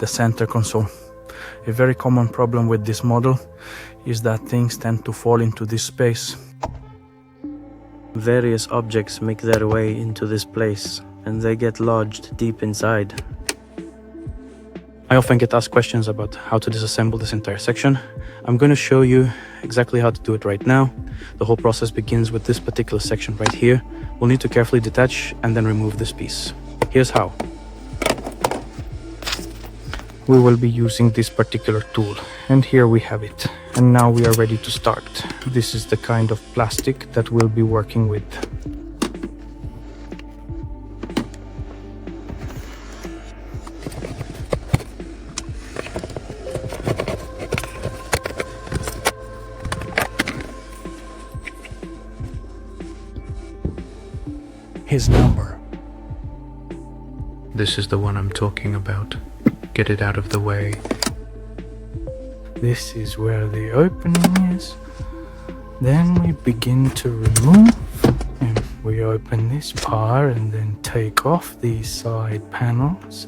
the center console. A very common problem with this model is that things tend to fall into this space. Various objects make their way into this place, and they get lodged deep inside. I often get asked questions about how to disassemble this entire section. I'm going to show you exactly how to do it right now. The whole process begins with this particular section right here. We'll need to carefully detach and then remove this piece. Here's how. We will be using this particular tool, and here we have it. And now we are ready to start. This is the kind of plastic that we'll be working with. His number. This is the one I'm talking about. Get it out of the way. This is where the opening is. Then we begin to remove. And we open this part and then take off these side panels.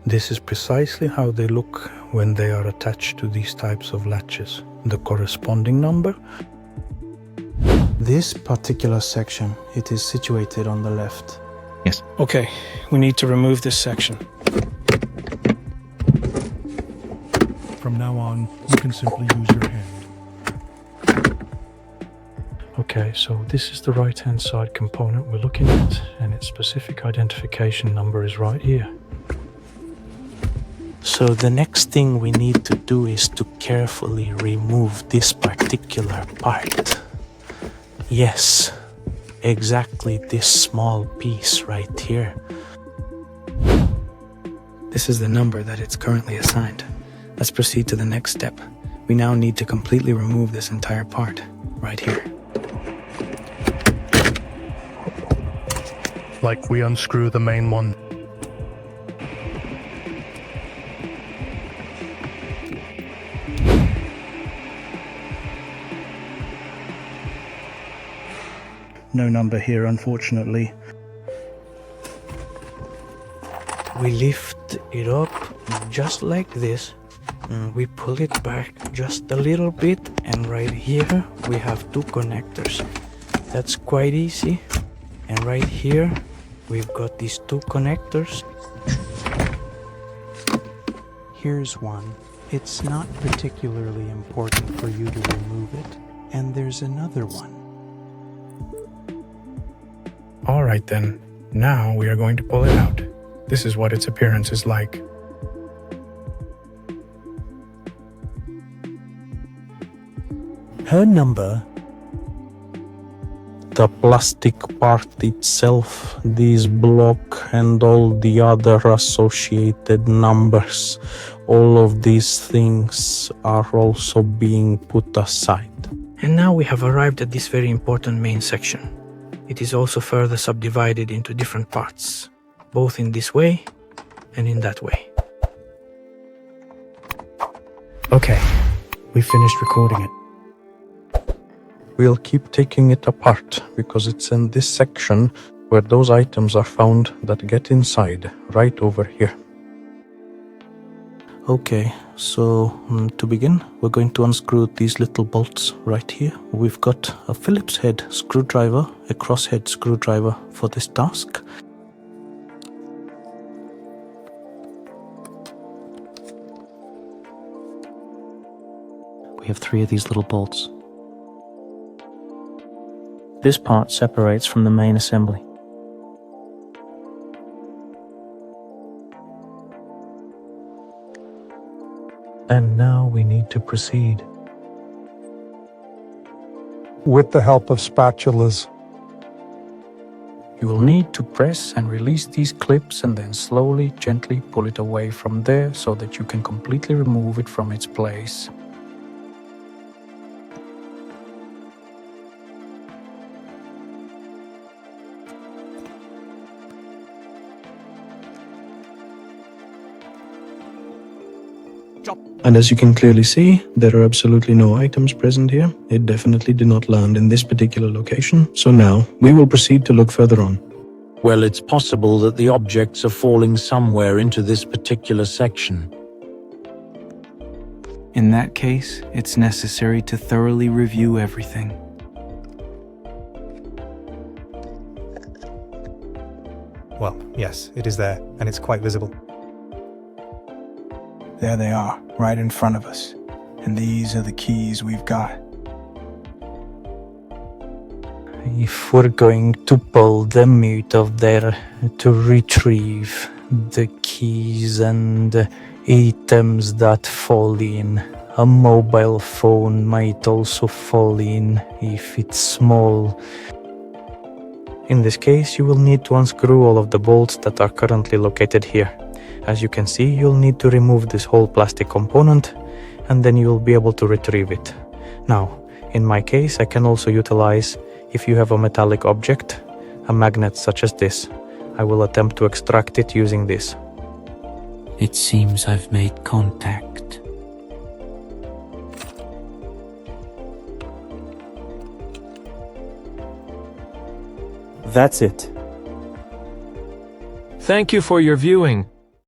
This is precisely how they look when they are attached to these types of latches. The corresponding number. This particular section, it is situated on the left. Yes. Okay, we need to remove this section. From now on, you can simply use your hand. Okay, so this is the right-hand side component we're looking at, and its specific identification number is right here. So the next thing we need to do is to carefully remove this particular part. Yes, exactly this small piece right here. This is the number that it's currently assigned. Let's proceed to the next step. We now need to completely remove this entire part right here. Like we unscrew the main one. No number here, unfortunately. We lift it up just like this. We pull it back just a little bit, and right here we have two connectors. That's quite easy. And right here we've got these two connectors. Here's one. It's not particularly important for you to remove it. And there's another one. Alright then, now we are going to pull it out. This is what its appearance is like. Her number. The plastic part itself, this block and all the other associated numbers, all of these things are also being put aside. And now we have arrived at this very important main section. It is also further subdivided into different parts, both in this way and in that way. Okay, we finished recording it. We'll keep taking it apart because it's in this section where those items are found that get inside, right over here. Okay, so to begin, we're going to unscrew these little bolts right here. We've got a Phillips head screwdriver, a crosshead screwdriver for this task. We have 3 of these little bolts. This part separates from the main assembly. And now we need to proceed. With the help of spatulas. You will need to press and release these clips and then slowly, gently pull it away from there so that you can completely remove it from its place. And as you can clearly see, there are absolutely no items present here. It definitely did not land in this particular location. So now, we will proceed to look further on. Well, it's possible that the objects are falling somewhere into this particular section. In that case, it's necessary to thoroughly review everything. Well, yes, it is there, and it's quite visible. There they are, right in front of us. And these are the keys we've got. If we're going to pull them out of there to retrieve the keys and items that fall in, a mobile phone might also fall in if it's small. In this case, you will need to unscrew all of the bolts that are currently located here. As you can see, you'll need to remove this whole plastic component, and then you'll be able to retrieve it. Now, in my case, I can also utilize, if you have a metallic object, a magnet such as this. I will attempt to extract it using this. It seems I've made contact. That's it. Thank you for your viewing.